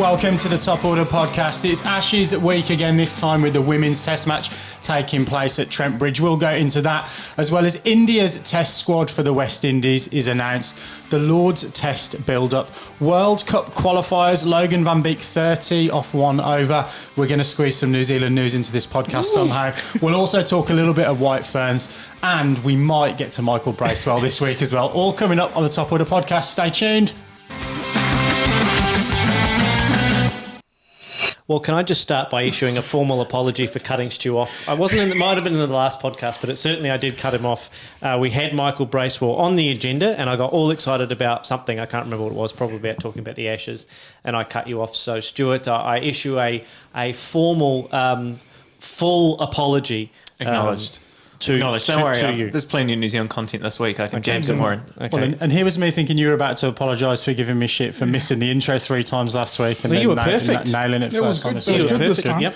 Welcome to the Top Order podcast. It's Ashes week again, this time with the women's test match taking place at Trent Bridge. We'll go into that, as well as India's test squad for the West Indies is announced. The Lord's Test build-up. World Cup Qualifiers, Logan Van Beek 30 off 1 over. We're going to squeeze some New Zealand news into this podcast somehow. We'll also talk a little bit of White Ferns, and we might get to Michael Bracewell this week as well. All coming up on the Top Order podcast. Stay tuned. Well, can I just start by issuing a formal apology for cutting Stu off? I wasn't in, it might have been in the last podcast, but certainly I did cut him off. We had Michael Bracewell on the agenda, and I got all excited about something. I can't remember what it was, probably about talking about the Ashes, and I cut you off. So, Stuart, I issue a formal, full apology. Acknowledged. Don't worry, there's plenty of New Zealand content this week. I can jam some more in. Okay. Well, and here was me thinking you were about to apologise for giving me shit for missing the intro 3 times last week. And you were perfect. Nailing it first time this week. You were perfect. Yep.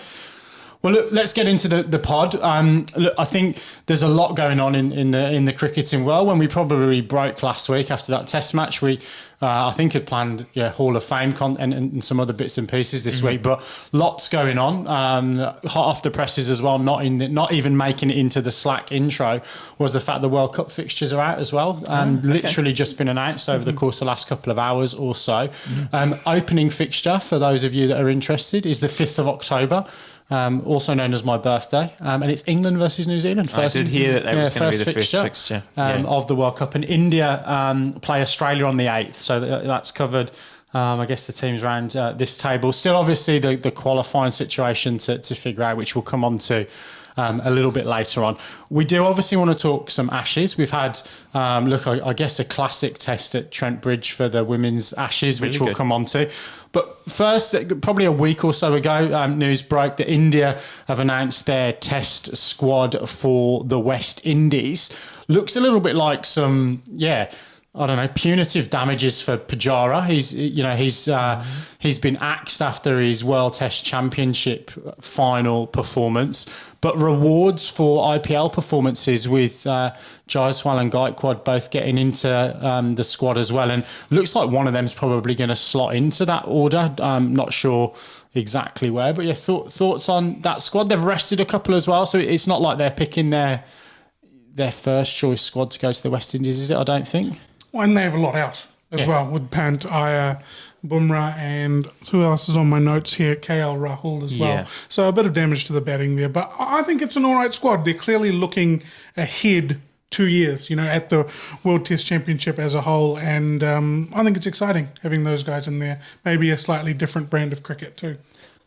Well, look, let's get into the pod. Look, I think there's a lot going on in the cricketing world. When we probably broke last week after that test match, we I think had planned Hall of Fame content and some other bits and pieces this week, but lots going on. Hot off the presses as well, not even making it into the Slack intro, was the fact the World Cup fixtures are out as well. Literally just been announced over the course of the last couple of hours or so. Opening fixture, for those of you that are interested, is the 5th of October. Also known as my birthday, and it's England versus New Zealand. I did hear that was going to be the first fixture of the World Cup, and India play Australia on the 8th, so that's covered. I guess the teams around this table. Still, obviously, the qualifying situation to figure out, which we'll come on to a little bit later on. We do obviously want to talk some Ashes. We've had, I guess, a classic test at Trent Bridge for the women's Ashes, which we'll come on to. But first, probably a week or so ago, news broke that India have announced their test squad for the West Indies. Looks a little bit like some, I don't know, punitive damages for Pujara. He's been axed after his World Test Championship final performance, but rewards for IPL performances with Jaiswal and Gaikwad both getting into the squad as well. And looks like one of them's probably going to slot into that order. I'm not sure exactly where, but thoughts on that squad? They've rested a couple as well, so it's not like they're picking their first choice squad to go to the West Indies, is it? I don't think. Well, and they have a lot out as well with Pant, Iyer, Bumrah, and who else is on my notes here? KL Rahul as well. So a bit of damage to the batting there. But I think it's an all right squad. They're clearly looking ahead 2 years, at the World Test Championship as a whole. And I think it's exciting having those guys in there. Maybe a slightly different brand of cricket too.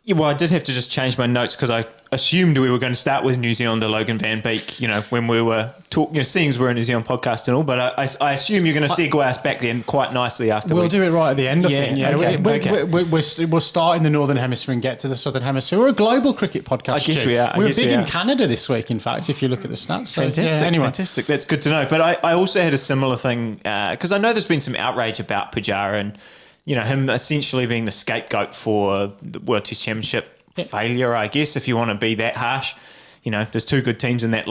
Yeah, well, I did have to just change my notes because I assumed we were going to start with New Zealander Logan Van Beek, when we were talking, seeing as we're a New Zealand podcast and all, but I assume you're going to segue us back then quite nicely after. We'll do it right at the end, I think. Yeah, okay. We'll start in the Northern Hemisphere and get to the Southern Hemisphere. We're a global cricket podcast. I guess we are. We're big in Canada this week, in fact, if you look at the stats. So, fantastic, anyway. Fantastic. That's good to know. But I also had a similar thing, because I know there's been some outrage about Pujara and, him essentially being the scapegoat for the World Test Championship failure, I guess, if you want to be that harsh. There's 2 good teams in that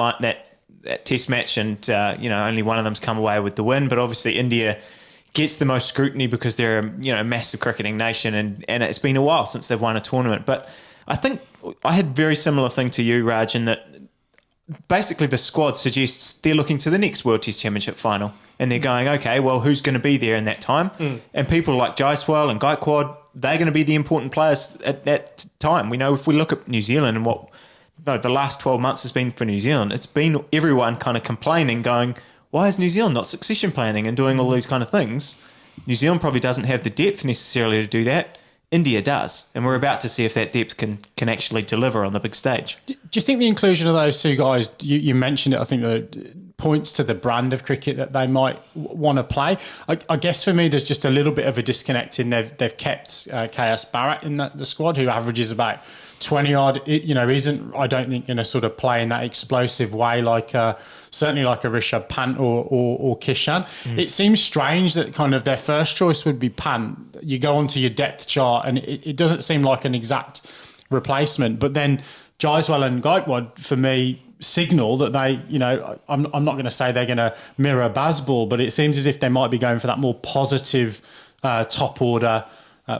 test match, and only one of them's come away with the win. But obviously India gets the most scrutiny because they're a massive cricketing nation, and it's been a while since they've won a tournament. But I think I had a very similar thing to you, Raj, in that basically the squad suggests they're looking to the next World Test Championship final, and they're going, okay, well, who's going to be there in that time? And people like Jaiswal and Gaikwad, they're going to be the important players at that time. We know if we look at New Zealand and the last 12 months has been for New Zealand, it's been everyone kind of complaining, going, why is New Zealand not succession planning and doing all these kind of things? New Zealand probably doesn't have the depth necessarily to do that. India does, and we're about to see if that depth can actually deliver on the big stage. Do you think the inclusion of those 2 guys, you mentioned it, I think that points to the brand of cricket that they might want to play? I guess for me, there's just a little bit of a disconnect in they've kept KS Barrett in the squad, who averages about 20 odd, isn't, I don't think, going to sort of play in that explosive way like certainly like a Rishabh Pant or Kishan. It seems strange that kind of their first choice would be Pant. You go onto your depth chart and it doesn't seem like an exact replacement. But then Jaiswal and Gaikwad, for me, signal that they, I'm not going to say they're going to mirror Bazball, but it seems as if they might be going for that more positive top order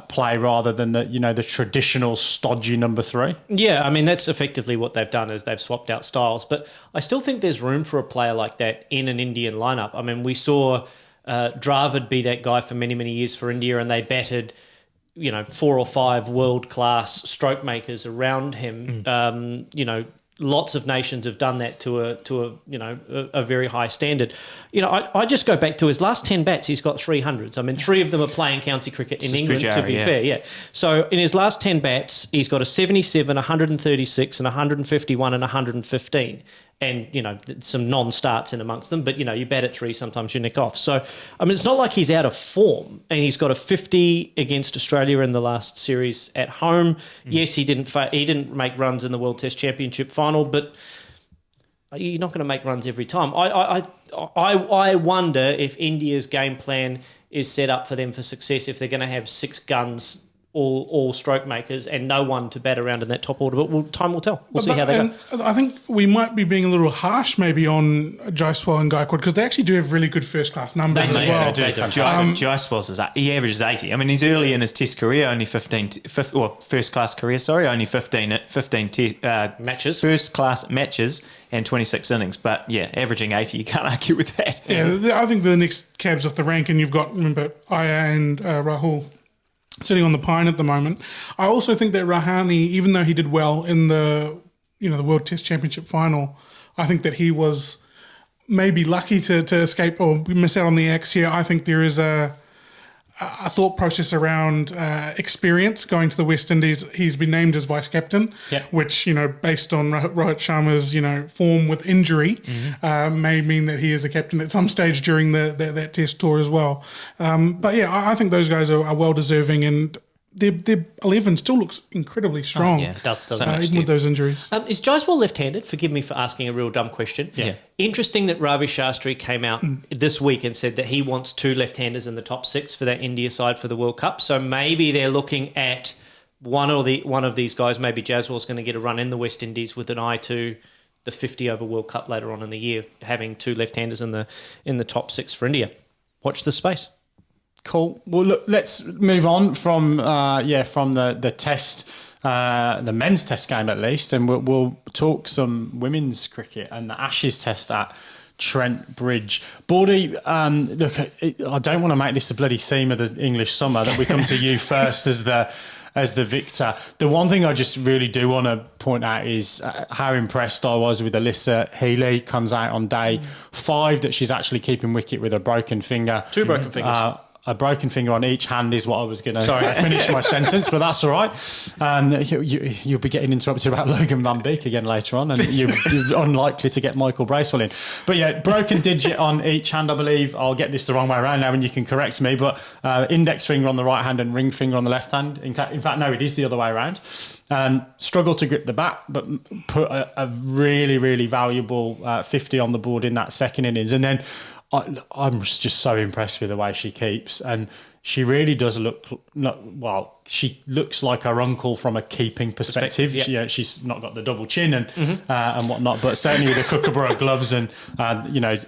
play rather than the traditional stodgy number 3. Yeah, I mean, that's effectively what they've done is they've swapped out styles. But I still think there's room for a player like that in an Indian lineup. I mean, we saw Dravid be that guy for many, many years for India, and they batted 4 or 5 world-class stroke makers around him. Lots of nations have done that to a very high standard. I just go back to his last 10 bats. He's got 300s. I mean, 3 of them are playing county cricket in England. Pujara, to be fair, yeah. So in his last 10 bats, he's got a 77, 136, and 151, and 115. And some non-starts in amongst them. But you bat at 3, sometimes you nick off. So I mean, it's not like he's out of form. And he's got a 50 against Australia in the last series at home. Yes, he didn't make runs in the World Test Championship final, but you're not going to make runs every time. I wonder if India's game plan is set up for them for success if they're going to have 6 guns. All stroke makers and no one to bat around in that top order. But time will tell. We'll see how they go. I think we might be being a little harsh maybe on Jaiswal and Gaikwad because they actually do have really good first-class numbers as well. Jaiswal's he averages 80. I mean, he's early in his Test career, only first-class career, only 15 matches. First-class matches and 26 innings. But, yeah, averaging 80, you can't argue with that. Yeah, I think the next cab's off the rank and you've got, remember, Aya and Rahul sitting on the pine at the moment. I also think that Rahane, even though he did well in the World Test Championship final, I think that he was maybe lucky to escape or miss out on the X here. I think there is a thought process around experience going to the West Indies. He's been named as vice captain, which based on Rohit Sharma's form with injury, may mean that he is a captain at some stage during that Test tour as well. But yeah, I think those guys are well deserving, and their 11 still looks incredibly strong. It does. Even with those injuries. Is Jaiswal left-handed? Forgive me for asking a real dumb question. Yeah. Interesting that Ravi Shastri came out this week and said that he wants 2 left-handers in the top 6 for that India side for the World Cup. So maybe they're looking at one of these guys. Maybe Jaiswal's going to get a run in the West Indies with an eye to the 50-over World Cup later on in the year, having 2 left-handers in the top 6 for India. Watch this space. Cool. Well, look, let's move on from the test, the men's test game at least, and we'll talk some women's cricket and the Ashes test at Trent Bridge. Bordy, look, I don't want to make this a bloody theme of the English summer that we come to you first as the victor. The one thing I just really do want to point out is how impressed I was with Alyssa Healy. Comes out on day 5 that she's actually keeping wicket with a broken finger. 2 broken fingers. A broken finger on each hand is what I was going to finish my sentence, but that's all right. You'll be getting interrupted about Logan Van Beek again later on, and you're unlikely to get Michael Bracewell in. But yeah, broken digit on each hand, I believe. I'll get this the wrong way around now and you can correct me, but index finger on the right hand and ring finger on the left hand. In fact, no, it is the other way around. Struggled to grip the bat, but put a really, really valuable 50 on the board in that second innings. And then I'm just so impressed with the way she keeps, and she really does she looks like her uncle from a keeping perspective. She's not got the double chin and whatnot, but certainly with the Kookaburra gloves and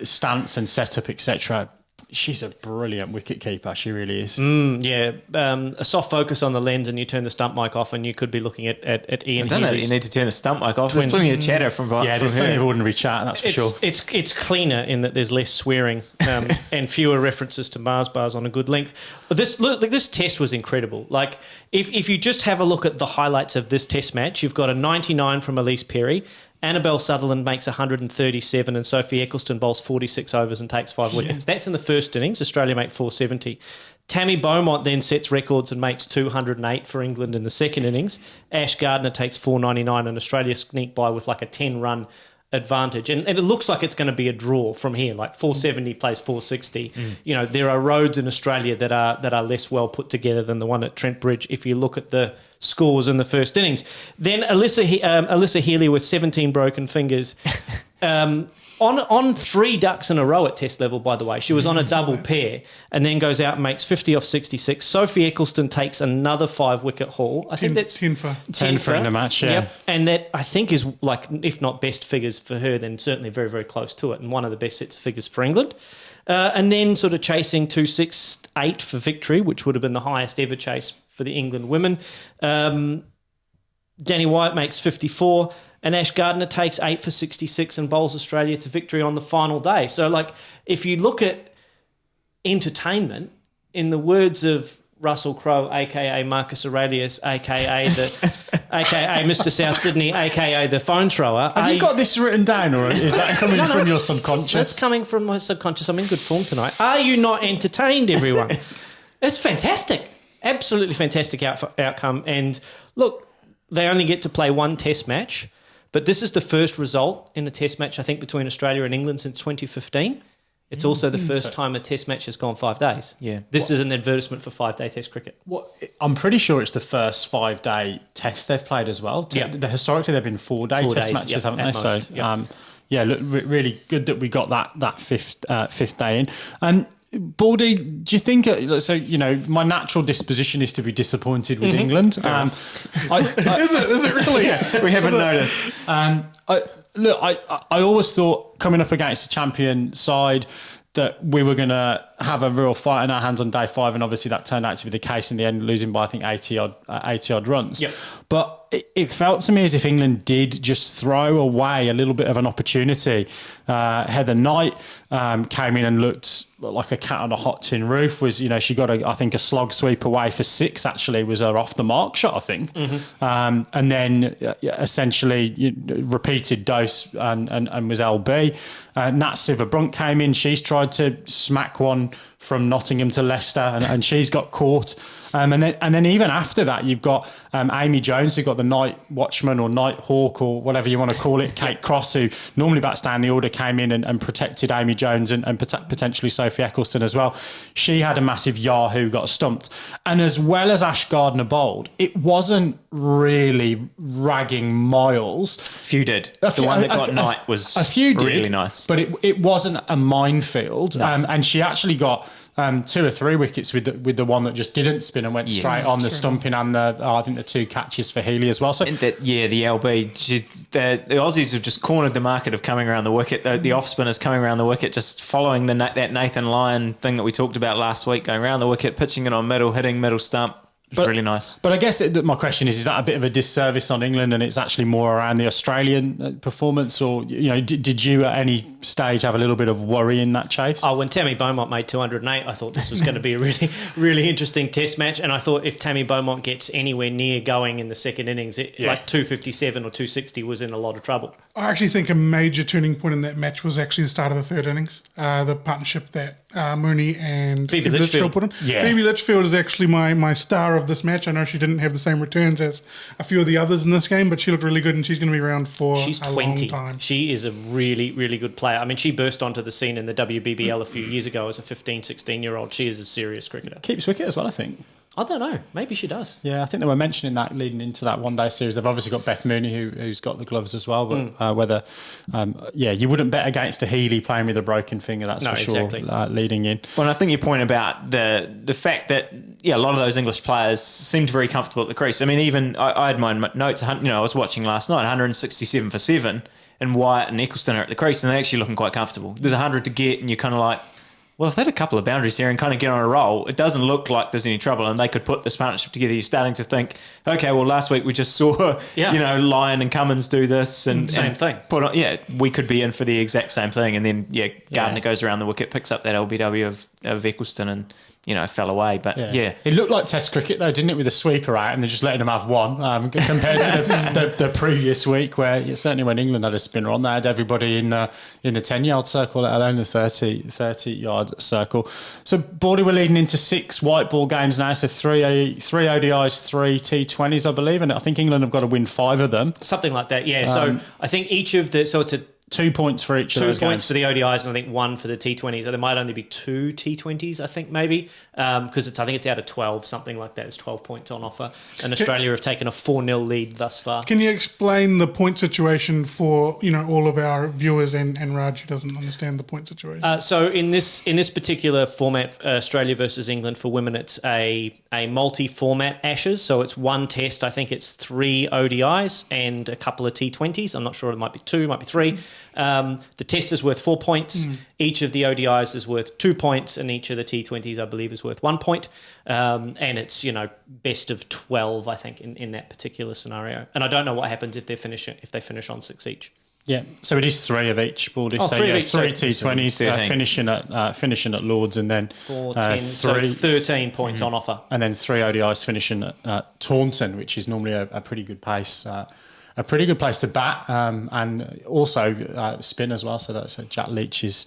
stance and setup, etc. She's a brilliant wicket keeper. She really is. A soft focus on the lens, and you turn the stump mic off, and you could be looking at Ian. I don't know. You need to turn the stump mic off. There's plenty of chatter from there's plenty of ordinary chat. That's for sure. It's cleaner in that there's less swearing and fewer references to Mars bars on a good length. But this test was incredible. Like if you just have a look at the highlights of this test match, you've got a 99 from Elise Perry. Annabel Sutherland makes 137 and Sophie Ecclestone bowls 46 overs and takes 5 wickets. That's in the first innings. Australia make 470. Tammy Beaumont then sets records and makes 208 for England in the second innings. Ash Gardner takes 499 and Australia sneak by with like a 10-run advantage. And it looks like it's going to be a draw from here, like 470 plays 460. There are roads in Australia that are less well put together than the one at Trent Bridge if you look at the scores in the first innings. Then Alyssa Healy with 17 broken fingers. On 3 ducks in a row at test level, by the way. She was on a double pair and then goes out and makes 50 off 66. Sophie Ecclestone takes another 5-wicket haul. I think that's 10 for in the match, yeah. Yep. And that, I think, is like, if not best figures for her, then certainly very, very close to it, and one of the best sets of figures for England. And then sort of chasing 268 for victory, which would have been the highest ever chase for the England women. Danny Wyatt makes 54, and Ash Gardner takes 8 for 66 and bowls Australia to victory on the final day. So, like, if you look at entertainment, in the words of Russell Crowe, a.k.a. Marcus Aurelius, a.k.a. a.k.a. Mr. South Sydney, a.k.a. the phone thrower. Have you got this written down, or is that coming from your subconscious? That's coming from my subconscious. I'm in good form tonight. Are you not entertained, everyone? It's fantastic. Absolutely fantastic outcome. And look, they only get to play one test match, but this is the first result in a test match, I think, between Australia and England since 2015. It's also the first time a test match has gone 5 days. Yeah. This is an advertisement for 5-day test cricket. I'm pretty sure it's the first 5-day test they've played as well. Yeah. Historically, they've been 4-day 4 test days, matches, yep, haven't at they? most, So, yep. yeah, look, really good that we got that fifth day in. And Baldy, do you think? So my natural disposition is to be disappointed with England. Is it really? Yeah, we haven't noticed. I always thought coming up against a champion side that we were going to have a real fight in our hands on day 5, and obviously that turned out to be the case in the end, losing by I think 80 odd runs. Yep. But it felt to me as if England did just throw away a little bit of an opportunity. Heather Knight came in and looked like a cat on a hot tin roof. She got I think a slog sweep away for 6. Actually, was her off the mark shot, I think. And then essentially repeated dose and was LB. Nat Siver-Brunt came in. She's tried to smack one from Nottingham to Leicester, and she's got caught. And then even after that, you've got Amy Jones, who got the night watchman or night hawk or whatever you want to call it. Kate Cross, who normally bats down the order, came in and protected Amy Jones and potentially Sophie Ecclestone as well. She had a massive yahoo, got stumped. And as well as Ash Gardner bowled, it wasn't really ragging miles. Few did. The one that got Knight was a few did, really nice. But it wasn't a minefield. No. And she actually got 2 or 3 wickets with the one that just didn't spin and went straight on the stumping, and I think the 2 catches for Healy as well. So the LB, the Aussies have just cornered the market of coming around the wicket. The off spinners coming around the wicket, just following that Nathan Lyon thing that we talked about last week, going around the wicket, pitching it on middle, hitting middle stump. Really nice. But I guess my question is that a bit of a disservice on England, and it's actually more around the Australian performance, or did you at any stage have a little bit of worry in that chase? Oh, when Tammy Beaumont made 208, I thought this was going to be a really, really interesting test match, and I thought if Tammy Beaumont gets anywhere near going in the second innings, like 257 or 260 was in a lot of trouble. I actually think a major turning point in that match was actually the start of the 3rd innings, the partnership that Mooney and Phoebe Litchfield put in. Yeah. Phoebe Litchfield is actually my star of this match. I know she didn't have the same returns as a few of the others in this game, but she looked really good, and she's going to be around for She's a 20. long time. She is a really, really good player. I mean, she burst onto the scene in the WBBL a few years ago as a 15, 16-year-old. She is a serious cricketer. Keeps wicket as well, I think. I don't know. Maybe she does. Yeah, I think they were mentioning that leading into that one-day series. They've obviously got Beth Mooney, who's got the gloves as well. But whether, you wouldn't bet against a Healy playing with a broken finger, that's for sure, exactly. leading in. Well, and I think your point about the fact that a lot of those English players seemed very comfortable at the crease. I mean, even I had my notes. I was watching last night, 167 for 7, and Wyatt and Ecclestone are at the crease, and they're actually looking quite comfortable. There's 100 to get, and you're kind of like, well, if they had a couple of boundaries here and kind of get on a roll, it doesn't look like there's any trouble, and they could put this partnership together. You're starting to think, okay, well, last week we just saw, Lyon and Cummins do this, and Same thing. Put on, we could be in for the exact same thing, and then Gardner goes around the wicket, picks up that LBW of Ecclestone, and fell away. But it looked like Test cricket though, didn't it, with a sweeper out and they're just letting them have one, compared to the previous week, where certainly when England had a spinner on, they had everybody in the 10-yard circle, let alone the 30-yard circle. So Bordy, we're leading into 6 white ball games now, so 3 ODIs, 3 T20s, I believe, and I think England have got to win 5 of them. Something like that, yeah. So I think each of the... So it's a 2 points for each of those 2 points games. for the ODIs, and I think 1 for the T20s. So there might only be 2 T20s, I think, maybe, because I think it's out of 12, something like that. It's 12 points on offer, and Australia have taken a 4-0 lead thus far. Can you explain the point situation for all of our viewers and Raj, who doesn't understand the point situation? So in this particular format, Australia versus England for women, it's a multi-format Ashes. So it's 1 test. I think it's 3 ODIs and a couple of T20s. I'm not sure. It might be 2, might be 3. The Test is worth 4 points. Each of the ODIs is worth 2 points, and each of the T20s, I believe, is worth 1 point. And it's, best of 12, I think, in that particular scenario. And I don't know what happens if they finish on 6 each. Yeah, so it is 3 of each, Baldy. Oh, so three of yeah, each, 3 so T20s finishing at Lords, and then 4, 10, so 13 points on offer. And then 3 ODIs finishing at Taunton, which is normally a pretty good pace. A pretty good place to bat, and also spin as well. So that's Jack Leach's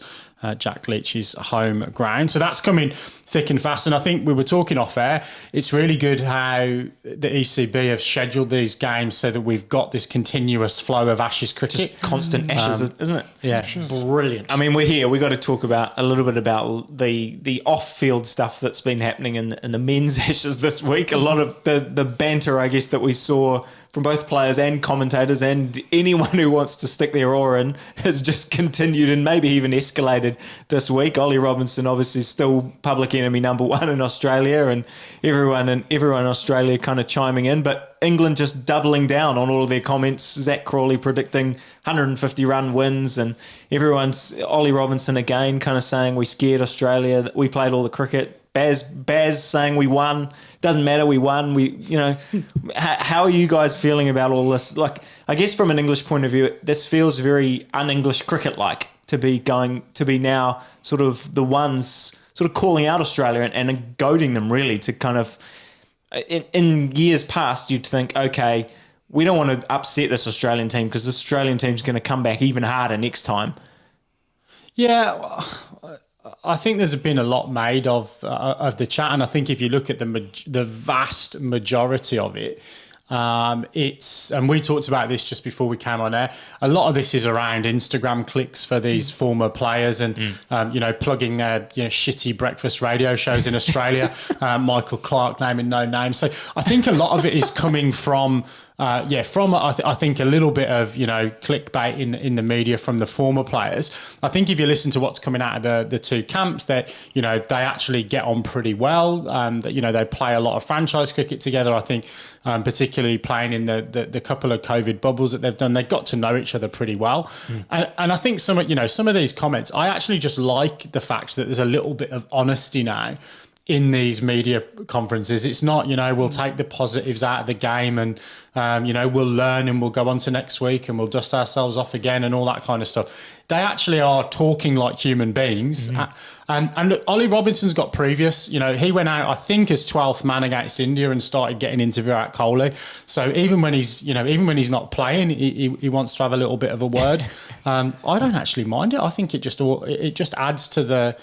home ground. So that's coming thick and fast. And I think we were talking off air. It's really good how the ECB have scheduled these games so that we've got this continuous flow of Ashes cricket. Just constant Ashes, isn't it? Yeah, Brilliant. I mean, we're here. We've got to talk about a little bit about the off-field stuff that's been happening in the men's Ashes this week. A lot of the banter, I guess, that we saw from both players and commentators and anyone who wants to stick their oar in has just continued and maybe even escalated this week. Ollie Robinson obviously still public enemy number 1 in Australia, and everyone in Australia kind of chiming in, but England just doubling down on all of their comments. Zak Crawley predicting 150 run wins, and Ollie Robinson again kind of saying we scared Australia, that we played all the cricket. Baz saying we won. Doesn't matter, we won. How are you guys feeling about all this? Like, I guess from an English point of view, this feels very un-English cricket-like to be now sort of the ones sort of calling out Australia and goading them really to kind of. In years past, you'd think, okay, we don't want to upset this Australian team because this Australian team's going to come back even harder next time. Yeah. I think there's been a lot made of the chat, and I think if you look at the vast majority of it, and we talked about this just before we came on air. A lot of this is around Instagram clicks for these former players, and plugging their shitty breakfast radio shows in Australia. Michael Clark naming no names. So I think a lot of it is coming from. I think a little bit of clickbait in the media from the former players. I think if you listen to what's coming out of the two camps, that they actually get on pretty well. That they play a lot of franchise cricket together. I think particularly playing in the couple of COVID bubbles that they've done, they got to know each other pretty well. And I think some of these comments, I actually just like the fact that there's a little bit of honesty now in these media conferences. It's not, we'll take the positives out of the game and, we'll learn and we'll go on to next week and we'll dust ourselves off again and all that kind of stuff. They actually are talking like human beings. And look, Ollie Robinson's got previous, he went out, I think, as 12th man against India and started getting into Virat Kohli. So even when he's not playing, he wants to have a little bit of a word. I don't actually mind it. I think it just adds to the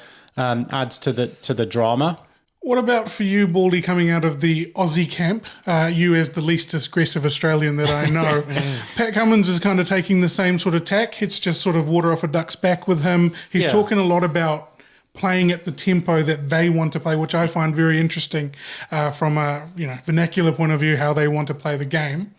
drama. What about for you, Baldy, coming out of the Aussie camp? You as the least aggressive Australian that I know. Pat Cummins is kind of taking the same sort of tack. It's just sort of water off a duck's back with him. He's talking a lot about playing at the tempo that they want to play, which I find very interesting from a vernacular point of view, how they want to play the game.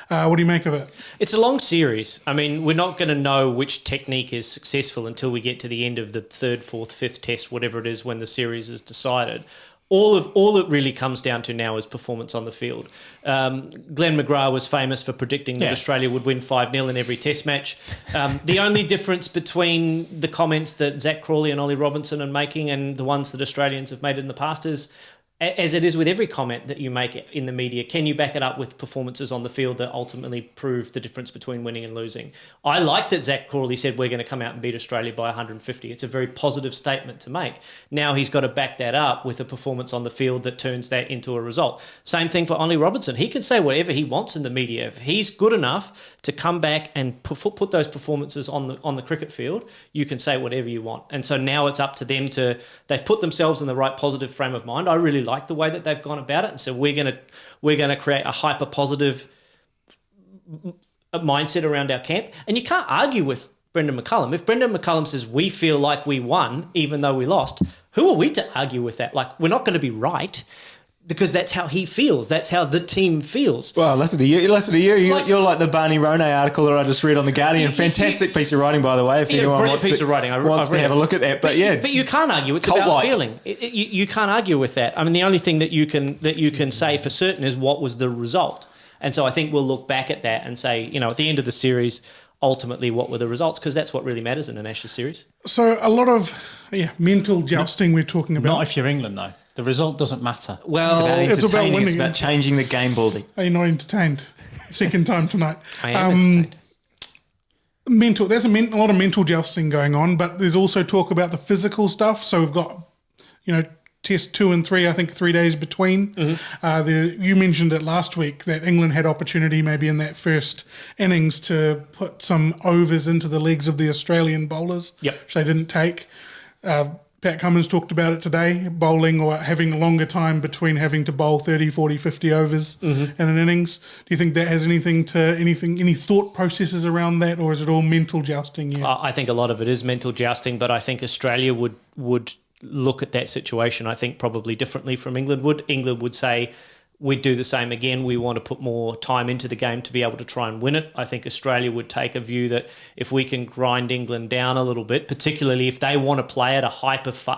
What do you make of it? It's a long series. I mean, we're not going to know which technique is successful until we get to the end of the 3rd, 4th, 5th test, whatever it is, when the series is decided. All it really comes down to now is performance on the field. Glenn McGrath was famous for predicting that Australia would win 5-0 in every test match. The only difference between the comments that Zak Crawley and Ollie Robinson are making and the ones that Australians have made in the past is, as it is with every comment that you make in the media, can you back it up with performances on the field that ultimately prove the difference between winning and losing? I like that Zak Crawley said we're going to come out and beat Australia by 150. It's a very positive statement to make. Now he's got to back that up with a performance on the field that turns that into a result. Same thing for Ollie Robinson. He can say whatever he wants in the media. If he's good enough to come back and put those performances on the cricket field, you can say whatever you want. And so now it's up to them they've put themselves in the right positive frame of mind. I really like the way that they've gone about it, and so we're going to create a hyper positive mindset around our camp. And you can't argue with Brendan McCullum. If Brendan McCullum says we feel like we won even though we lost, who are we to argue with that? Like, we're not going to be right, because that's how he feels. That's how the team feels. Well, listen to you. You're like the Barney Ronay article that I just read on The Guardian. Fantastic piece of writing, by the way, if anyone wants to have a look at that. But but you can't argue. It's about feeling. You can't argue with that. I mean, the only thing that you can say for certain is what was the result. And so I think we'll look back at that and say, at the end of the series, ultimately what were the results, because that's what really matters in an Ashes series. So a lot of mental jousting we're talking about. Not if you're England, though. The result doesn't matter. Well, It's about it's about entertaining. It's winning. about changing the game, Baldy. Are you not entertained? Second time tonight. I am entertained. There's a lot of mental jousting going on, but there's also talk about the physical stuff. So we've got, test 2 and 3, I think 3 days between. You mentioned it last week that England had opportunity maybe in that first innings to put some overs into the legs of the Australian bowlers, which they didn't take. Pat Cummins talked about it today, bowling or having a longer time between having to bowl 30, 40, 50 overs in an innings. Do you think that has any thought processes around that, or is it all mental jousting? Yeah. I think a lot of it is mental jousting, but I think Australia would look at that situation, I think, probably differently from England would. England would say, we'd do the same again. We want to put more time into the game to be able to try and win it. I think Australia would take a view that if we can grind England down a little bit, particularly if they want to play at a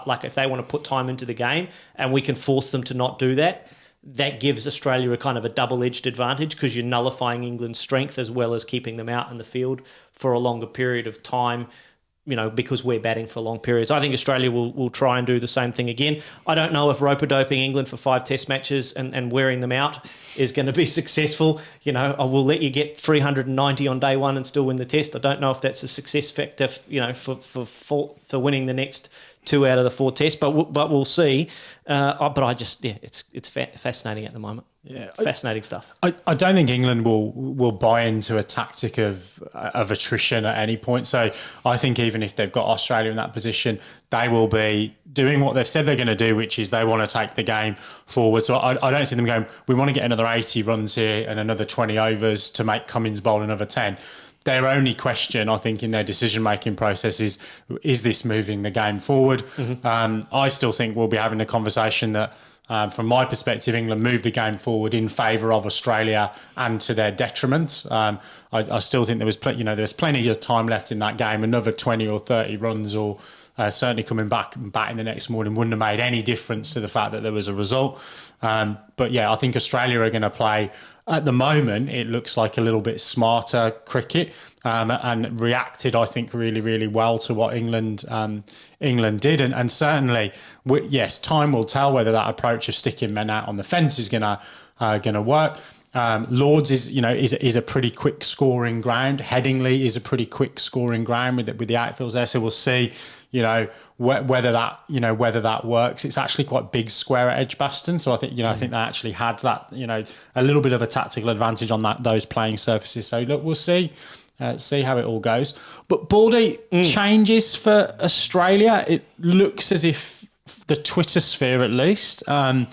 like if they want to put time into the game and we can force them to not do that, that gives Australia a kind of a double-edged advantage, because you're nullifying England's strength as well as keeping them out in the field for a longer period of time, because we're batting for long periods. I think Australia will try and do the same thing again. I don't know if rope-a-doping England for 5 test matches and wearing them out is going to be successful. I will let you get 390 on day one and still win the test. I don't know if that's a success factor, for winning the next 2 out of the 4 tests, but we'll see. But I just, it's fascinating at the moment. Yeah, fascinating stuff. I don't think England will buy into a tactic of attrition at any point. So I think even if they've got Australia in that position, they will be doing what they've said they're going to do, which is they want to take the game forward. So I don't see them going, we want to get another 80 runs here and another 20 overs to make Cummins bowl another 10. Their only question, I think, in their decision-making process is this moving the game forward? I still think we'll be having a conversation that, from my perspective, England moved the game forward in favour of Australia and to their detriment. I still think there was there's plenty of time left in that game. Another 20 or 30 runs, or certainly coming back and batting the next morning, wouldn't have made any difference to the fact that there was a result. But yeah, I think Australia are going to play. At the moment, it looks like a little bit smarter cricket, and reacted, I think, really, really well to what England did. And certainly, yes, time will tell whether that approach of sticking men out on the fence is going to work. Lords is a pretty quick scoring ground. Headingley is a pretty quick scoring ground with the outfields there. So we'll see, whether that works. It's actually quite big square at Edgbaston, so I think I think they actually had that a little bit of a tactical advantage on those playing surfaces. So look, we'll see how it all goes. But Baldy, changes for Australia. It looks as if the Twitter sphere, at least. And,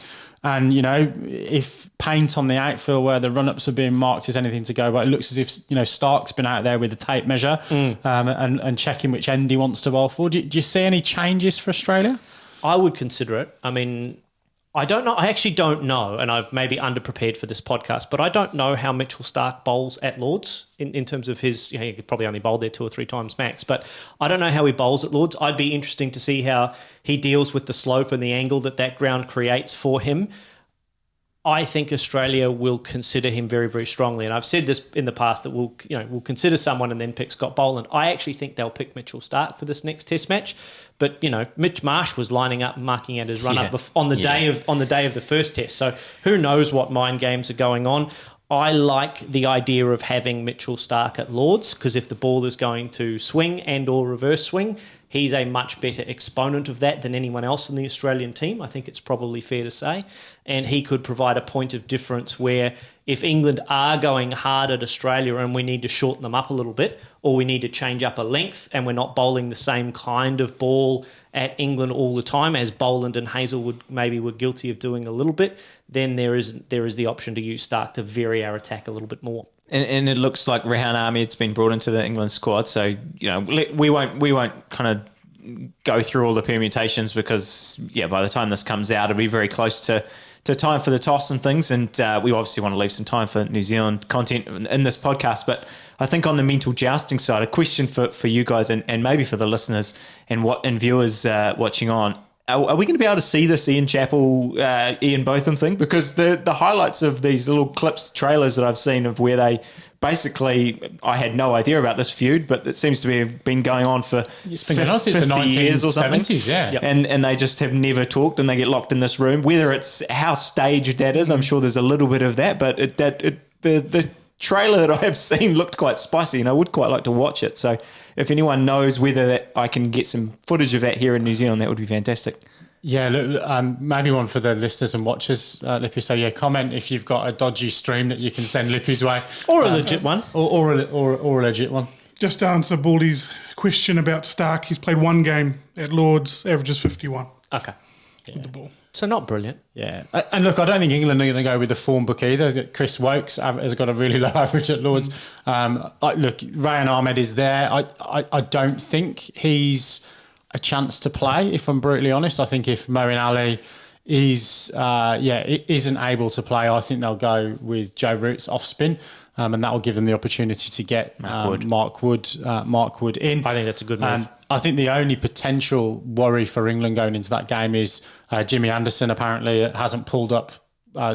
if paint on the outfield where the run-ups are being marked is anything to go by, it looks as if, Stark's been out there with the tape measure and checking which end he wants to bowl for. Do you see any changes for Australia? I would consider it. I mean, I don't know. I actually don't know, and I've maybe underprepared for this podcast, but I don't know how Mitchell Stark bowls at Lords in terms of his, he could probably only bowl there 2 or 3 times max, but I don't know how he bowls at Lords. I'd be interesting to see how he deals with the slope and the angle that ground creates for him. I think Australia will consider him very, very strongly. And I've said this in the past that we'll consider someone and then pick Scott Boland. I actually think they'll pick Mitchell Stark for this next Test match. But Mitch Marsh was lining up and marking out his run up on the day of the first Test. So who knows what mind games are going on. I like the idea of having Mitchell Stark at Lords, because if the ball is going to swing and or reverse swing, he's a much better exponent of that than anyone else in the Australian team. I think it's probably fair to say. And he could provide a point of difference where if England are going hard at Australia and we need to shorten them up a little bit, or we need to change up a length and we're not bowling the same kind of ball at England all the time, as Boland and Hazelwood maybe were guilty of doing a little bit, then there is the option to use Stark to vary our attack a little bit more. And it looks like Rehan Ahmed's been brought into the England squad, so we won't kind of go through all the permutations, because by the time this comes out, it'll be very close to time for the toss and things, and we obviously want to leave some time for New Zealand content in this podcast. But I think on the mental jousting side, a question for you guys and maybe for the listeners and viewers watching on, are we going to be able to see this Ian Chappell, Ian Botham thing? Because the highlights of these little clips, trailers that I've seen of where they basically, I had no idea about this feud, but it seems to have been going on for It's been going on since the 50 years or something. 1970s, yeah. Yep. And they just have never talked, and they get locked in this room. Whether it's how staged that is, I'm sure there's a little bit of that, but the trailer that I have seen looked quite spicy, and I would quite like to watch it. So if anyone knows whether I can get some footage of that here in New Zealand, that would be fantastic. Yeah, look, maybe one for the listeners and watchers, Lippy. So yeah, comment if you've got a dodgy stream that you can send Lippy's way, Or a legit one. or a legit one. Just to answer Baldy's question about Stark, he's played one game at Lords, averages 51 Okay. with the ball. So not brilliant. Yeah, and look, I don't think England are going to go with the form book either. Chris Wokes has got a really low average at Lords. Look, Rayan Ahmed is there. I don't think he's a chance to play, if I'm brutally honest. I think if Moeen Ali isn't able to play, I think they'll go with Joe Root's off spin, and that will give them the opportunity to get Mark Wood in. I think that's a good move. I think the only potential worry for England going into that game is Jimmy Anderson apparently hasn't pulled up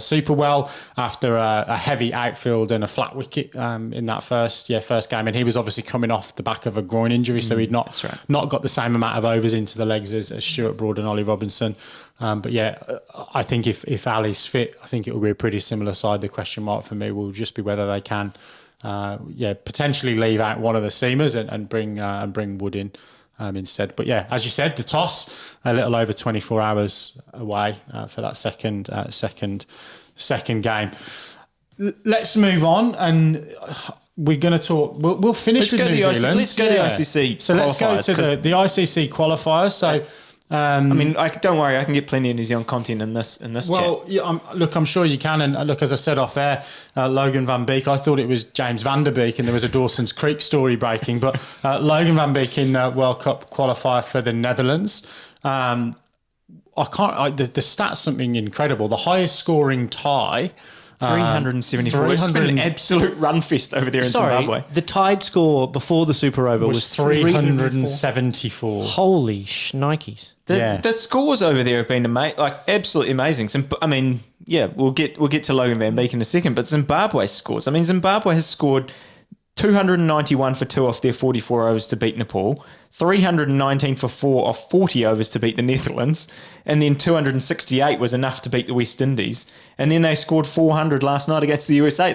super well after a heavy outfield and a flat wicket in that first game, and he was obviously coming off the back of a groin injury, so he'd not got the same amount of overs into the legs as Stuart Broad and Ollie Robinson. But yeah, I think if Ali's fit, I think it will be a pretty similar side. The question mark for me will just be whether they can potentially leave out one of the seamers and bring Wood in instead. But yeah, as you said, the toss a little over 24 hours away for that second game. Let's move on, and we're going to talk. We'll finish with New Zealand. Let's go to the ICC. So let's go to the ICC qualifiers. So. I mean, don't worry, I can get plenty of New Zealand content in this well, chat. Yeah, I'm sure you can. And look, as I said off air, Logan Van Beek, I thought it was James Van Der Beek and there was a Dawson's Creek story breaking, but Logan Van Beek in World Cup qualifier for the Netherlands. The stats something incredible. The highest scoring tie. 374. It's been an absolute run fest over there in Zimbabwe. The tied score before the Super Over was 374. Holy shnikes. The scores over there have been absolutely amazing. We'll get to Logan Van Beek in a second, but Zimbabwe's scores. I mean, Zimbabwe has scored 291 for 2 off their 44 overs to beat Nepal, 319 for 4 off 40 overs to beat the Netherlands, and then 268 was enough to beat the West Indies. And then they scored 400 last night against the USA.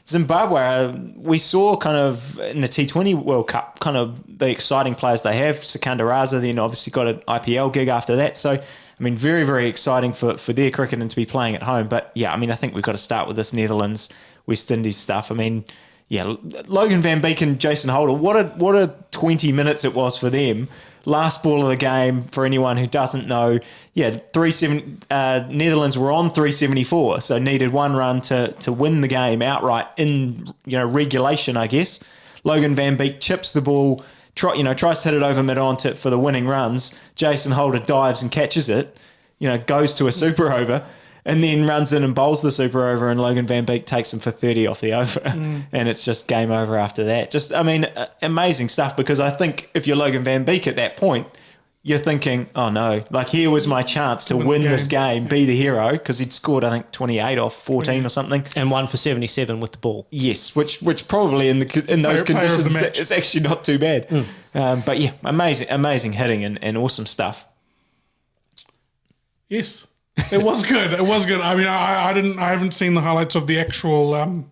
Zimbabwe, we saw kind of in the T20 World Cup kind of the exciting players they have. Sikandar Raza then obviously got an IPL gig after that. So, very, very exciting for their cricket and to be playing at home. But yeah, I think we've got to start with this Netherlands West Indies stuff. Logan Van Beek and Jason Holder, what a 20 minutes it was for them. Last ball of the game, for anyone who doesn't know, Netherlands were on 374, so needed one run to win the game outright in regulation, I guess. Logan Van Beek chips the ball, tries to hit it over mid-on for the winning runs. Jason Holder dives and catches it, goes to a super over, and then runs in and bowls the super over, and Logan Van Beek takes him for 30 off the over. And it's just game over after that. Amazing stuff, because I think if you're Logan Van Beek at that point, you're thinking, oh no, here was my chance to win this game, be the hero, because he'd scored, I think, 28 off 14 or something. And 1 for 77 with the ball. Yes, which probably in those conditions is actually not too bad. But yeah, amazing hitting and awesome stuff. Yes. It was good. I haven't seen the highlights of the actual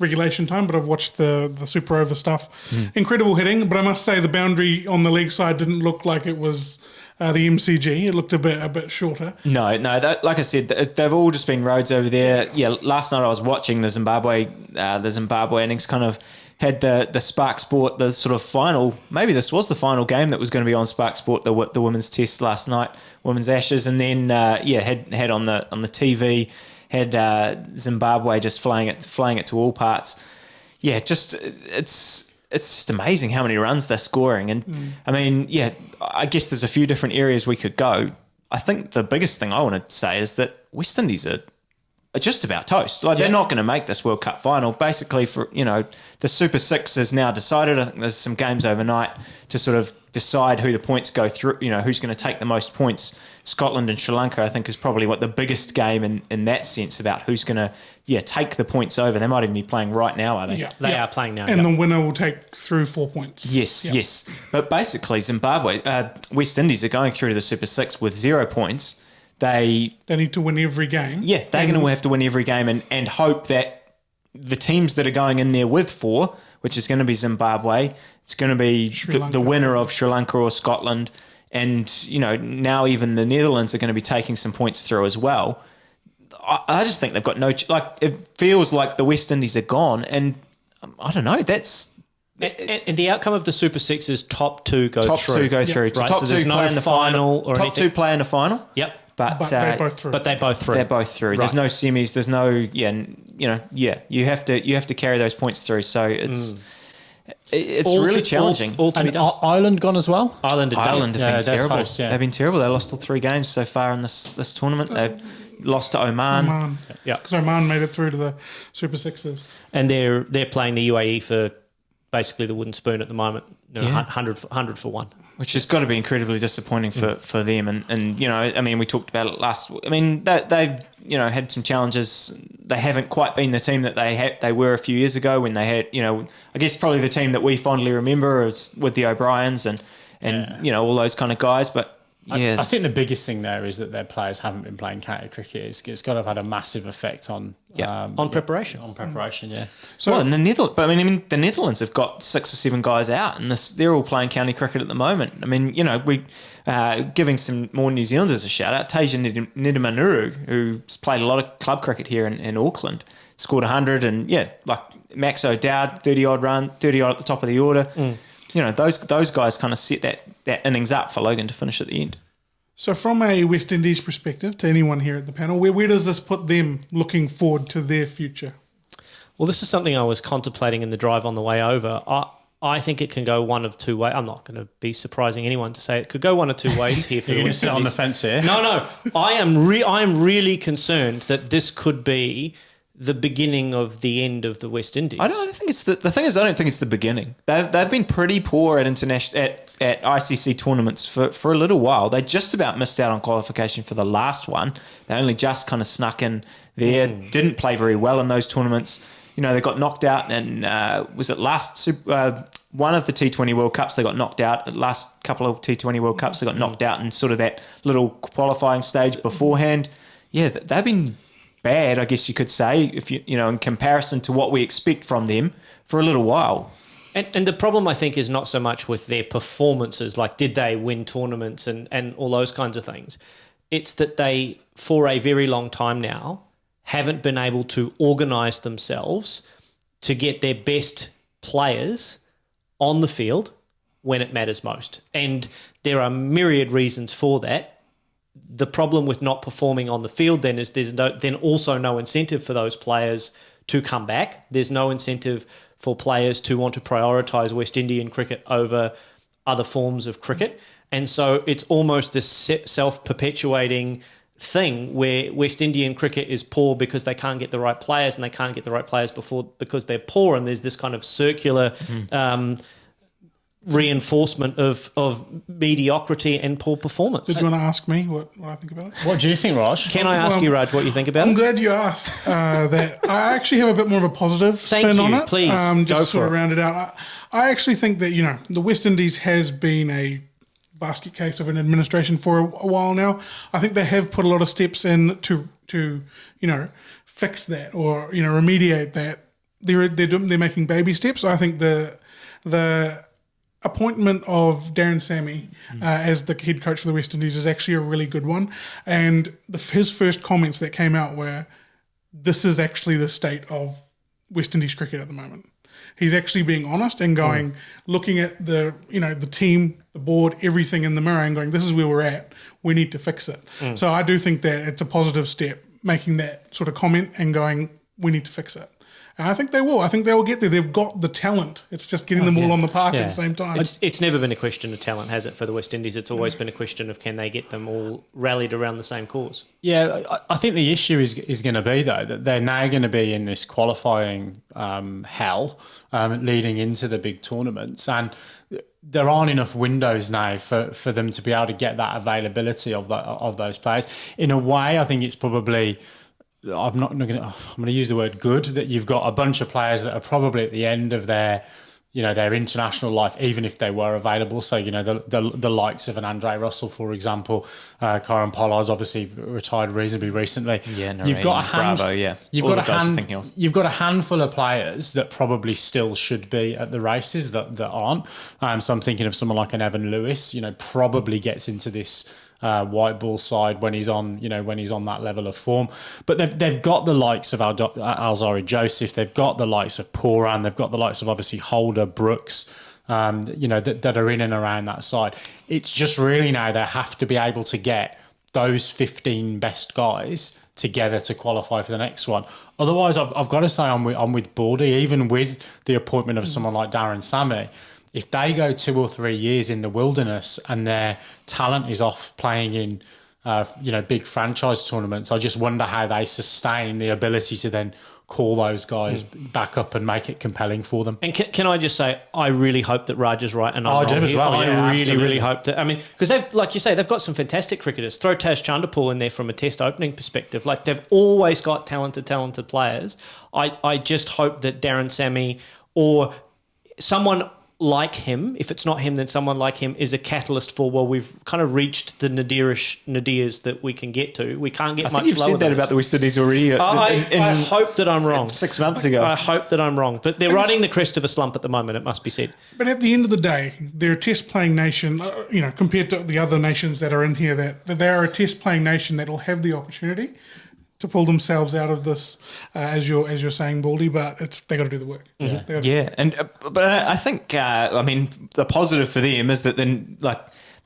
regulation time, but I've watched the super over stuff. Incredible hitting, but I must say the boundary on the leg side didn't look like it was the MCG. It looked a bit shorter. No. Like I said, they've all just been roads over there. Yeah, last night I was watching the Zimbabwe innings. Kind of had the Spark Sport, the sort of final. Maybe this was the final game that was going to be on Spark Sport, the women's test last night, women's Ashes, and then had on the TV had Zimbabwe just flying it to all parts. Yeah, it's just amazing how many runs they're scoring, and I guess there's a few different areas we could go. I think the biggest thing I want to say is that West Indies are just about toast. They're not going to make this World Cup final. Basically, for the Super Six is now decided. I think there's some games overnight to decide who the points go through, who's going to take the most points. Scotland and Sri Lanka, I think, is probably the biggest game in that sense about who's going to, take the points over. They might even be playing right now, are they? Yeah. They are playing now. And the winner will take through 4 points. Yes. But basically, Zimbabwe, West Indies are going through to the Super Six with 0 points. They need to win every game. Yeah, they're going to have to win every game and hope that the teams that are going in there with 4, which is going to be Zimbabwe, it's going to be the winner of Sri Lanka or Scotland, and now even the Netherlands are going to be taking some points through as well. I just think they've got it feels like the West Indies are gone, and I don't know, that's... And the outcome of the Super Six is top 2 go through. Top 2 go through. Right, top so 2 play in the final. or top anything. 2 play in the final. Yep. But they're both through. But they're both through. They're both through. Right. There's no semis. There's no You have to carry those points through. So it's really challenging. All to be And done. Ireland gone as well? Ireland are done. Ireland have been they're terrible. toast, yeah. They've been terrible. They lost all 3 games so far in this tournament. They've lost to Oman. Yeah. Because Oman made it through to the Super Sixes. And they're playing the UAE for basically the wooden spoon at the moment. 100 for 1. Which has got to be incredibly disappointing for them. And we talked about it last. They've had some challenges. They haven't quite been the team that they were a few years ago when they had, I guess probably the team that we fondly remember is with the O'Briens and all those kind of guys. But yeah, I think the biggest thing there is that their players haven't been playing county cricket. It's got to have had a massive effect on preparation. On preparation, yeah. So in the Netherlands, but the Netherlands have got 6 or 7 guys out, and they're all playing county cricket at the moment. We giving some more New Zealanders a shout out. Tasia Nidamanuru, who's played a lot of club cricket here in Auckland, scored 100, and Max O'Dowd, 30 odd at the top of the order. Those guys kind of set that innings up for Logan to finish at the end. So from a West Indies perspective, to anyone here at the panel, where does this put them looking forward to their future? Well, this is something I was contemplating in the drive on the way over. I think it can go one of 2 ways. I'm not going to be surprising anyone to say it could go one of 2 ways here for the West Indies. On the fence here. No. I am really concerned that this could be the beginning of the end of the West Indies. I don't think it's the thing is I don't think it's the beginning. They've been pretty poor at at ICC tournaments for a little while. They just about missed out on qualification for the last one. They only just kind of snuck in there. Didn't play very well in those tournaments. They got knocked out, and was it one of the T20 World Cups? They got knocked out. The last couple of T20 World Cups, they got knocked out in sort of that little qualifying stage beforehand. Yeah, they've been bad, I guess you could say, if in comparison to what we expect from them for a little while. And the problem, I think, is not so much with their performances, like did they win tournaments and all those kinds of things. It's that they, for a very long time now, haven't been able to organise themselves to get their best players on the field when it matters most. And there are myriad reasons for that. The problem with not performing on the field then is there's also no incentive for those players to come back. There's no incentive for players to want to prioritise West Indian cricket over other forms of cricket. And so it's almost this self-perpetuating thing where West Indian cricket is poor because they can't get the right players, and they can't get the right players because they're poor, and there's this kind of circular reinforcement of mediocrity and poor performance. Did you want to ask me what I think about it? What do you think, Raj? Can I ask you, Raj, what you think about I'm it? glad you asked that. I actually have a bit more of a positive Thank spin you. on it. Please, just go to sort for of it. round it out. I actually think that, the West Indies has been a basket case of an administration for a while now. I think they have put a lot of steps in to fix that or, remediate that. They're making baby steps. I think the appointment of Darren Sammy as the head coach for the West Indies is actually a really good one. And his first comments that came out were, this is actually the state of West Indies cricket at the moment. He's actually being honest and going, looking at the team, the board, everything in the mirror and going, this is where we're at. We need to fix it. So I do think that it's a positive step, making that sort of comment and going, we need to fix it. And I think they will. I think they will get there. They've got the talent. It's just getting them all on the park at the same time. It's never been a question of talent, has it, for the West Indies? It's always been a question of can they get them all rallied around the same cause? Yeah, I think the issue is going to be, though, that they're now going to be in this qualifying hell leading into the big tournaments. And there aren't enough windows now for them to be able to get that availability of those players. In a way, I think it's probably... I'm going to use the word good, that you've got a bunch of players that are probably at the end of their international life, even if they were available. So, the likes of an Andre Russell, for example, Kieran Pollard's obviously retired reasonably recently. Yeah, you've got You've got a handful of players that probably still should be at the races that aren't. So I'm thinking of someone like an Evan Lewis, probably gets into this white ball side when he's on that level of form. But they've got the likes of Alzari Joseph, they've got the likes of Poran, they've got the likes of obviously Holder, Brooks, that are in and around that side. It's just really now they have to be able to get those 15 best guys together to qualify for the next one. Otherwise, I've got to say I'm with Baldy, even with the appointment of someone like Darren Sammy. If they go 2 or 3 years in the wilderness and their talent is off playing in, big franchise tournaments, I just wonder how they sustain the ability to then call those guys back up and make it compelling for them. And can I just say, I really hope that Raj is right and I'm wrong as here. well. I really hope that. I mean, because they've, like you say, they've got some fantastic cricketers. Throw Taz Chanderpaul in there from a Test opening perspective. Like, they've always got talented players. I just hope that Darren Sammy or someone like him, if it's not him, then someone like him is a catalyst for, we've kind of reached the nadirs that we can get to. We can't get much lower. You've said that about the West Indies already. I hope that I'm wrong. 6 months ago. I hope that I'm wrong. But they're riding the crest of a slump at the moment, it must be said. But at the end of the day, they're a test-playing nation, compared to the other nations that are in here, that they're a test-playing nation that will have the opportunity to pull themselves out of this, as you're saying, Baldy, but they got to do the work. But I think the positive for them is that then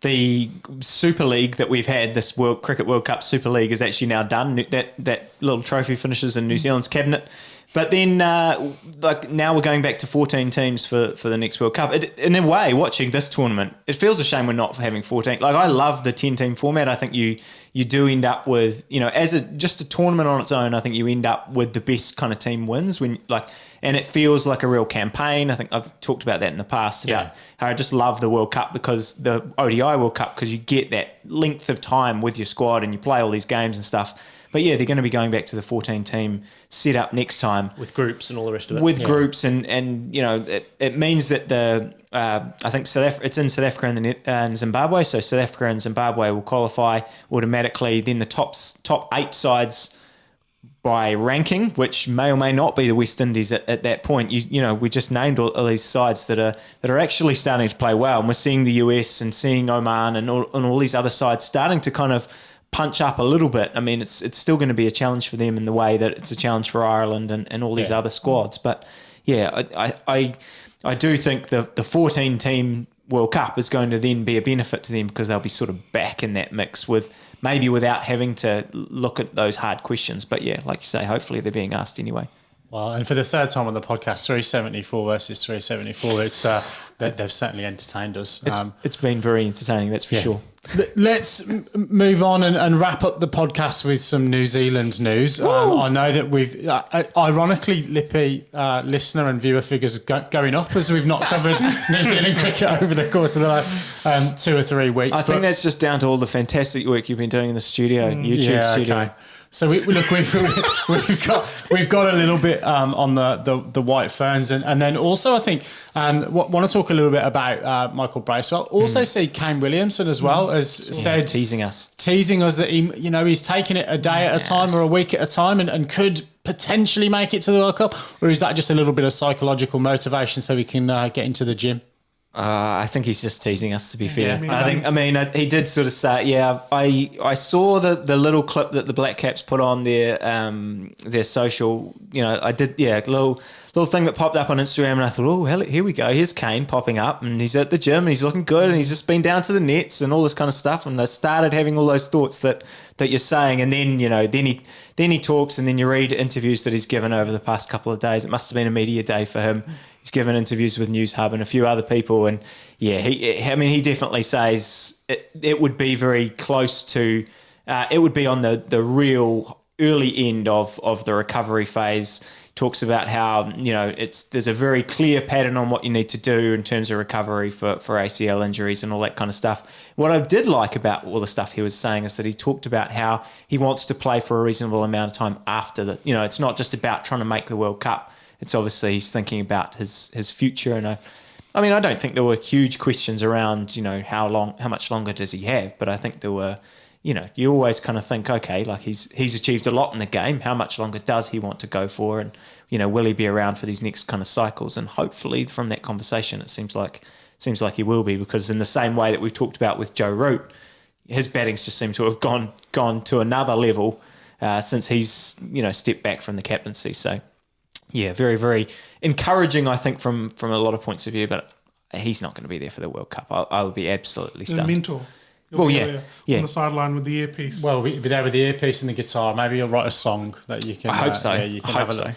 the Super League that we've had, this Cricket World Cup Super League, is actually now done. That little trophy finishes in New Zealand's cabinet. But then, now we're going back to 14 teams for the next World Cup. In a way, watching this tournament, it feels a shame we're not having 14. I love the 10-team format. I think you do end up with, as just a tournament on its own, I think you end up with the best kind of team wins and it feels like a real campaign. I think I've talked about that in the past about how I just love the World Cup, because the ODI World Cup, because you get that length of time with your squad and you play all these games and stuff. But yeah, they're going to be going back to the 14-team setup next time with groups and all the rest of it. With groups and it means that I think it's in South Africa and Zimbabwe. So South Africa and Zimbabwe will qualify automatically. Then the top 8 sides by ranking, which may or may not be the West Indies at that point. We just named all these sides that are actually starting to play well, and we're seeing the US and seeing Oman and all these other sides starting to kind of punch up a little bit. I mean, it's still going to be a challenge for them in the way that it's a challenge for Ireland and all these other squads. But yeah, I do think the 14-team World Cup is going to then be a benefit to them, because they'll be sort of back in that mix without having to look at those hard questions. But yeah, like you say, hopefully they're being asked anyway. Well, and for the third time on the podcast, 374 versus 374, it's they've certainly entertained us. It's been very entertaining, that's for sure. Let's move on and wrap up the podcast with some New Zealand news. I know that we've, ironically, Lippy, listener and viewer figures going up as we've not covered New Zealand cricket over the course of the last 2 or 3 weeks. I think that's just down to all the fantastic work you've been doing in the studio, YouTube studio. Okay. So we've got a little bit on the White Ferns, and then also I think want to talk a little bit about Michael Bracewell. Also see Kane Williamson as well as said, teasing us that he's taking it a day at a time or a week at a time and could potentially make it to the World Cup, or is that just a little bit of psychological motivation so he can get into the gym? I think he's just teasing us, to be fair. Yeah, He did sort of say, yeah, I saw the little clip that the Black Caps put on their social, I did, little thing that popped up on Instagram, and I thought, oh, hell, here we go. Here's Kane popping up, and he's at the gym, and he's looking good, and he's just been down to the nets and all this kind of stuff. And I started having all those thoughts that you're saying, and then, then he talks, and then you read interviews that he's given over the past couple of days. It must have been a media day for him. He's given interviews with News Hub and a few other people, and he definitely says it would be very close to, it would be on the real early end of the recovery phase. Talks about how there's a very clear pattern on what you need to do in terms of recovery for ACL injuries and all that kind of stuff. What I did like about all the stuff he was saying is that he talked about how he wants to play for a reasonable amount of time after it's not just about trying to make the World Cup. It's obviously he's thinking about his future, and I don't think there were huge questions around how much longer does he have, but I think there were. You always kind of think, okay, like he's achieved a lot in the game. How much longer does he want to go for? And, will he be around for these next kind of cycles? And hopefully from that conversation, it seems like he will be, because in the same way that we've talked about with Joe Root, his batting's just seemed to have gone to another level since he's, stepped back from the captaincy. So, yeah, very, very encouraging, I think, from a lot of points of view, but he's not going to be there for the World Cup. I would be absolutely stunned. Mentor. On the sideline with the earpiece. Well, we'll be there with the earpiece and the guitar. Maybe you'll write a song that you can. I hope so. You can I hope so.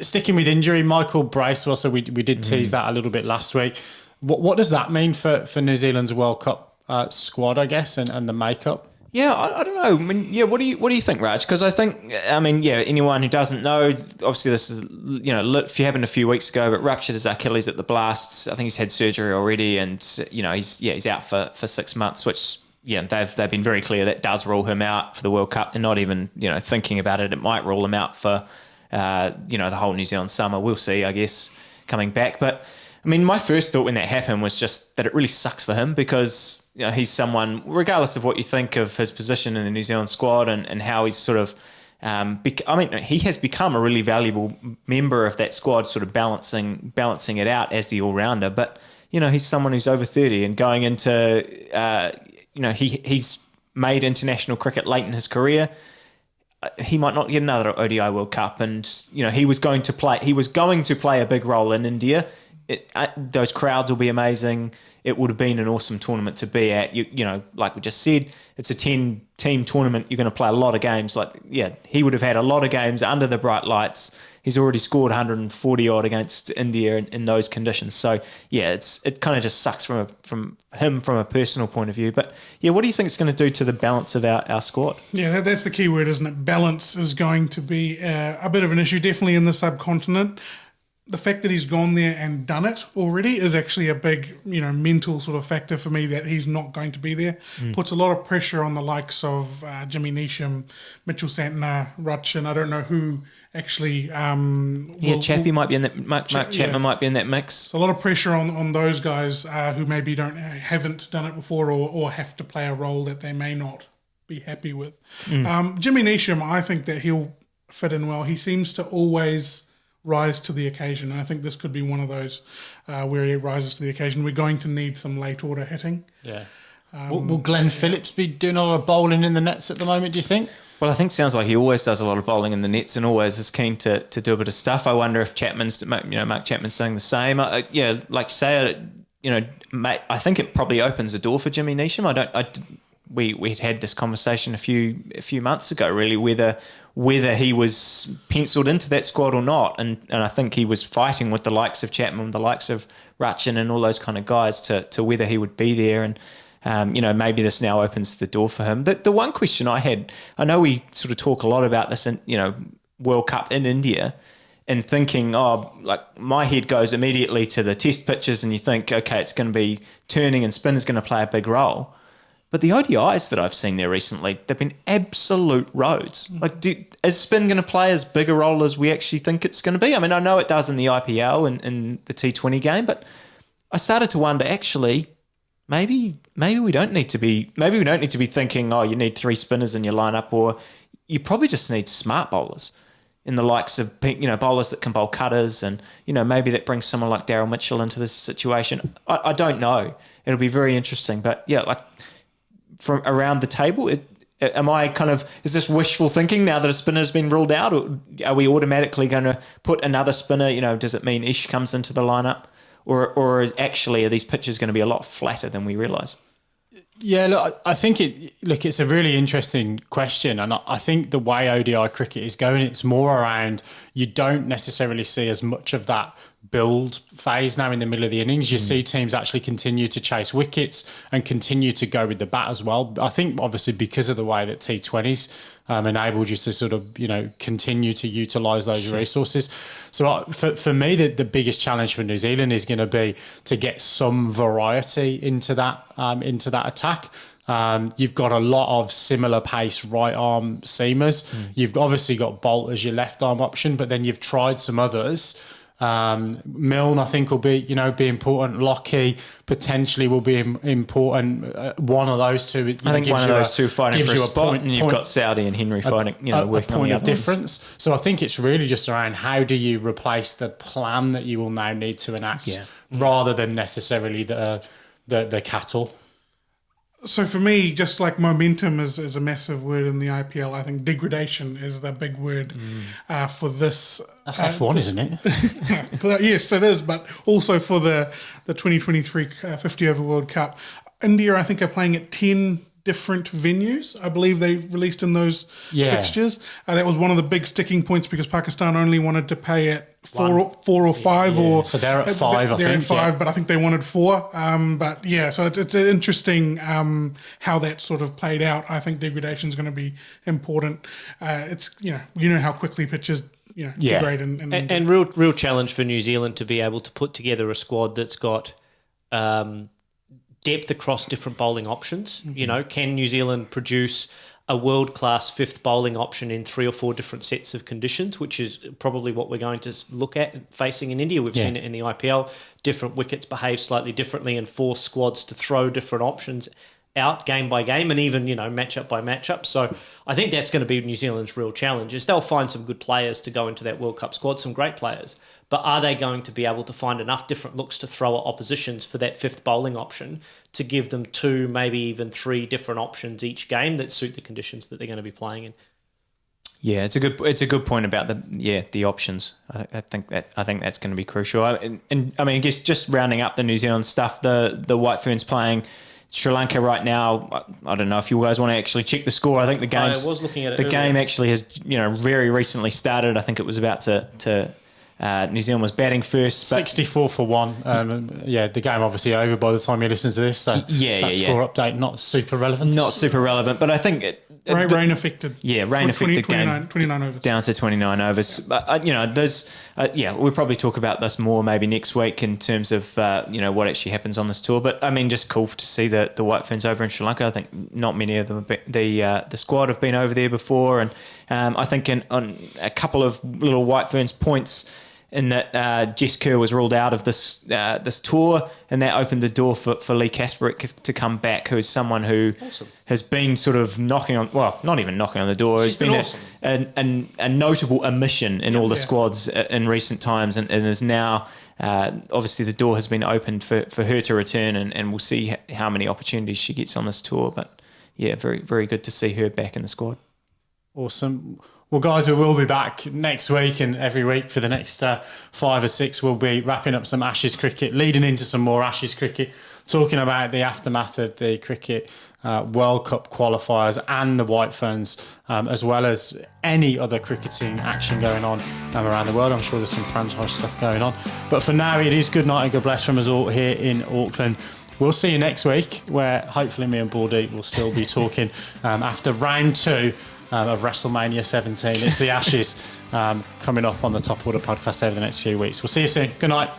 Sticking with injury, Michael Bracewell. So we did tease that a little bit last week. What does that mean for New Zealand's World Cup squad, I guess, and the makeup? Yeah, I don't know. What do you think, Raj? Because I think, anyone who doesn't know, obviously this is, it happened a few weeks ago, but ruptured his Achilles at the Blasts. I think he's had surgery already, and he's out for 6 months, which. Yeah, they've been very clear that does rule him out for the World Cup. They're not even thinking about it. It might rule him out for the whole New Zealand summer. We'll see, I guess, coming back. But my first thought when that happened was just that it really sucks for him, because he's someone, regardless of what you think of his position in the New Zealand squad and how he's sort of he has become a really valuable member of that squad, sort of balancing it out as the all rounder. But he's someone who's over 30 and going into he's made international cricket late in his career. He might not get another ODI World Cup, and he was going to play a big role in India. Those crowds will be amazing. It would have been an awesome tournament to be at. Like we just said, it's a 10-team tournament. You're going to play a lot of games. He would have had a lot of games under the bright lights. He's already scored 140 odd against India in those conditions. So it kind of just sucks from a personal point of view. But what do you think it's going to do to the balance of our squad? Yeah, that's the key word, isn't it? Balance is going to be a bit of an issue, definitely in the subcontinent. The fact that he's gone there and done it already is actually a big, mental sort of factor for me, that he's not going to be there. Puts a lot of pressure on the likes of Jimmy Neesham, Mitchell Santner, Rutchin. I don't know who actually. Chappie might be in that. Mark Chapman might be in that mix. So a lot of pressure on those guys who maybe haven't done it before, or have to play a role that they may not be happy with. Jimmy Neesham, I think that he'll fit in well. He seems to always rise to the occasion. And I think this could be one of those where he rises to the occasion. We're going to need some late order hitting. Yeah. Will Glenn Phillips be doing a lot of bowling in the nets at the moment, do you think? Well, I think it sounds like he always does a lot of bowling in the nets and always is keen to do a bit of stuff. I wonder if Mark Chapman's saying the same. Like you say, I think it probably opens the door for Jimmy Neesham. We had this conversation a few months ago, really, whether he was penciled into that squad or not, and I think he was fighting with the likes of Chapman, the likes of Rutchin, and all those kind of guys to whether he would be there, and maybe this now opens the door for him. The one question I had, I know we sort of talk a lot about this in World Cup in India, and thinking, my head goes immediately to the test pitches, and you think, okay, it's going to be turning and spin is going to play a big role. But the ODIs that I've seen there recently, they've been absolute roads. Is spin going to play as big a role as we actually think it's going to be? I mean, I know it does in the IPL and in the T20 game, but I started to wonder, actually, maybe we don't need to be thinking, you need 3 spinners in your lineup, or you probably just need smart bowlers. in the likes of, bowlers that can bowl cutters, and, maybe that brings someone like Daryl Mitchell into this situation. I don't know. It'll be very interesting. But yeah, like from around the table, is this wishful thinking now that a spinner's been ruled out? Or are we automatically going to put another spinner? Does it mean Ish comes into the lineup? Or actually are these pitches going to be a lot flatter than we realise? Yeah, look, I think it's a really interesting question, and I think the way ODI cricket is going, it's more around, you don't necessarily see as much of that build phase now in the middle of the innings. You see teams actually continue to chase wickets and continue to go with the bat as well. I think obviously because of the way that T20s enabled you to sort of, continue to utilise those resources. So for me, the biggest challenge for New Zealand is going to be to get some variety into that attack. You've got a lot of similar pace right arm seamers. You've obviously got Bolt as your left arm option, but then you've tried some others. Milne, I think, will be important. Lockie potentially will be important. One of those two. I think one of those two fighting for a spot, and you've got Southey and Henry fighting. Working a point on of difference. So I think it's really just around how do you replace the plan that you will now need to enact, rather than necessarily the cattle. So for me, just like momentum is a massive word in the IPL, I think degradation is the big word for this. That's F1, isn't it? Yes, it is, but also for the 2023 50 over World Cup. India, I think, are playing at 10 different venues. I believe they released in those fixtures. That was one of the big sticking points because Pakistan only wanted to pay at four or five. So they're at 5, they're I think. At 5, but I think they wanted 4. But yeah, so it's interesting how that sort of played out. I think degradation is going to be important. It's how quickly pitches degrade and real challenge for New Zealand to be able to put together a squad that's got depth across different bowling options. Can New Zealand produce a world-class fifth bowling option in 3 or 4 different sets of conditions, which is probably what we're going to look at facing in India. We've seen it in the IPL. Different wickets behave slightly differently and force squads to throw different options out game by game and even, matchup by matchup. So I think that's going to be New Zealand's real challenge is they'll find some good players to go into that World Cup squad, some great players. But are they going to be able to find enough different looks to throw at oppositions for that fifth bowling option to give them 2, maybe even 3 different options each game that suit the conditions that they're going to be playing in? Yeah, it's a good point about the options. I think that's going to be crucial. And I mean, I guess just rounding up the New Zealand stuff, the White Ferns playing Sri Lanka right now. I don't know if you guys want to actually check the score. I think the game. I was looking at it. The game actually has very recently started. I think it was about to New Zealand was batting first. 64 for 1. The game obviously over by the time you listen to this. So score update not super relevant. Not super relevant, but I think rain affected. Yeah, rain affected 29 overs. Down to 29 overs. But there's we'll probably talk about this more maybe next week in terms of what actually happens on this tour. But I mean, just cool to see the White Ferns over in Sri Lanka. I think not many of them the squad have been over there before, and I think on a couple of little White Ferns points. In that Jess Kerr was ruled out of this tour, and that opened the door for Lee Kasparek to come back, who is someone who has been sort of not even knocking on the door. Has been awesome. a notable omission in all the squads in recent times, and is now obviously the door has been opened for her to return, and we'll see how many opportunities she gets on this tour. But yeah, very, very good to see her back in the squad. Awesome. Well, guys, we will be back next week and every week for the next 5 or 6. We'll be wrapping up some Ashes cricket, leading into some more Ashes cricket, talking about the aftermath of the Cricket World Cup Qualifiers and the White Ferns, as well as any other cricketing action going on around the world. I'm sure there's some franchise stuff going on. But for now, it is good night and God bless from us all here in Auckland. We'll see you next week, where hopefully me and Baldy will still be talking after round 2 of WrestleMania 17. It's the Ashes coming up on the Top Order podcast over the next few weeks. We'll see you soon. Good night.